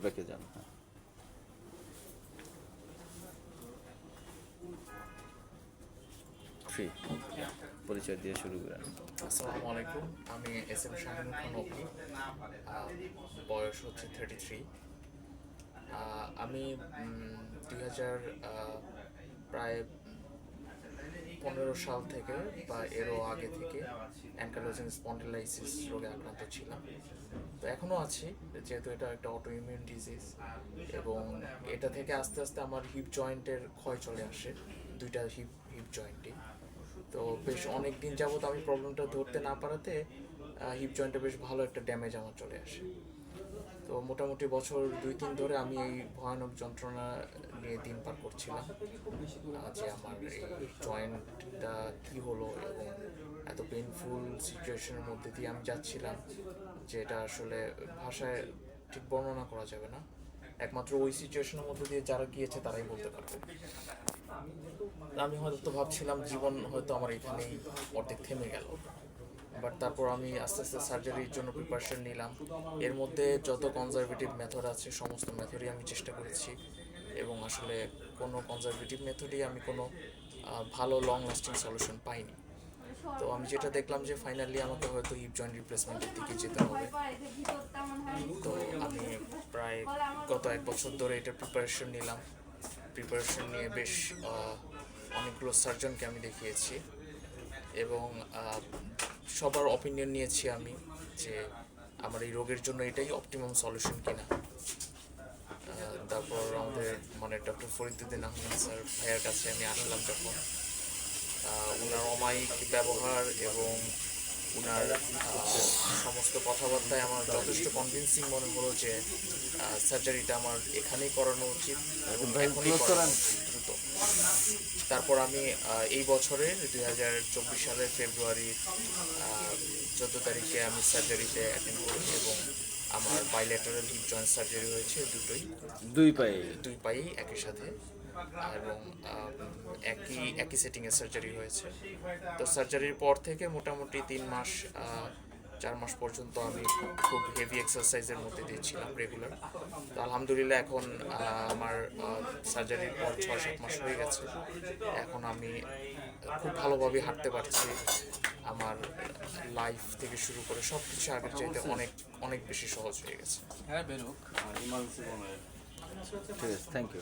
ব্যাকে যান। ফ্রি পরিচয় দিয়ে শুরু করেন। আসসালামু আলাইকুম, আমি এস এম শাহিনুর খান অপি। বয়স হচ্ছে 33। আমি 2000 প্রায় 15 সাল থেকে বা এরও আগে থেকে অ্যাঙ্কালোজিং স্পন্ডিলাইসিস রোগে আক্রান্ত ছিলাম। তো এখনও আছি, যেহেতু এটা একটা অটো ইমিউন ডিজিজ, এবং এটা থেকে আস্তে আস্তে আমার হিপ জয়েন্টের ক্ষয় চলে আসে, দুইটা হিপ জয়েন্টই। তো বেশ অনেক দিন যাবত আমি প্রবলেমটা ধরতে না পারাতে হিপ জয়েন্টে বেশ ভালো একটা ড্যামেজ আমার চলে আসে। তো মোটামুটি বছর 2-3 ধরে আমি এই ভয়ানক যন্ত্রণা নিয়ে দিন পার করছিলাম, যে আমার এই জয়েন্টটা কী হলো এবং এত পেইনফুল সিচুয়েশনের মধ্যে দিয়ে আমি যাচ্ছিলাম, যে এটা আসলে ভাষায় ঠিক বর্ণনা করা যাবে না। একমাত্র ওই সিচুয়েশনের মধ্যে দিয়ে যারা গিয়েছে তারাই বলতে পারবে। আমি হয়তো ভাবছিলাম জীবন হয়তো আমার এখানেই অর্ধেক থেমে গেল, বাট তারপর আমি আস্তে আস্তে সার্জারির জন্য প্রিপারেশন নিলাম। এর মধ্যে যত কনজারভেটিভ মেথড আছে সমস্ত মেথডই আমি চেষ্টা করেছি, এবং আসলে কোনো কনজারভেটিভ মেথডই আমি কোনো ভালো লং লাস্টিং সলিউশন পাইনি। তো আমি যেটা দেখলাম যে ফাইনালি আমাকে হয়তো হিপ জয়েন্ট রিপ্লেসমেন্টের দিকে যেতে হবে। তো আমি প্রায় গত 1 বছর ধরে এটা প্রিপারেশন নিলাম। প্রিপারেশন নিয়ে বেশ অনেকগুলো সার্জনকে আমি দেখিয়েছি, এবং সবার অপিনিয়ন নিয়েছি আমি, যে আমার এই রোগের জন্য এটাই অপটিমাম সলিউশন কিনা। তারপর আমাদের ডক্টর ফরিদুদ্দিন আহমেদ স্যার ভাইয়ার কাছে আমি আসলাম যখন, ওনার অমায়িক ব্যবহার এবং ওনার সমস্ত কথাবার্তায় আমার যথেষ্ট কনভিন্সিং মনে হলো যে সার্জারিটা আমার এখানেই করানো উচিত এবং এখনই করানো উচিত দ্রুত। তারপর আমি এই বছরের 2024 সালের ফেব্রুয়ারির 14 তারিখে আমি সার্জারিতে অ্যাটেন্ড করি, এবং আমার বাইল্যাটারাল হিপ জয়েন্ট সার্জারি হয়েছে দুই পায়েই একই সাথে, এবং একই সেটিংয়ে সার্জারি হয়েছে। তো সার্জারির পর থেকে মোটামুটি 4 মাস পর্যন্ত আমি খুব হেভি এক্সারসাইজের মধ্যে দিয়েছিলাম রেগুলার। তো আলহামদুলিল্লাহ এখন আমার সার্জারির পর 6-7 মাস হয়ে গেছে। এখন আমি খুব ভালোভাবে হাঁটতে পারছি। আমার লাইফ থেকে শুরু করে সব কিছু আগের চাইতে অনেক অনেক বেশি সহজ হয়ে গেছে। ঠিক আছে, থ্যাংক ইউ।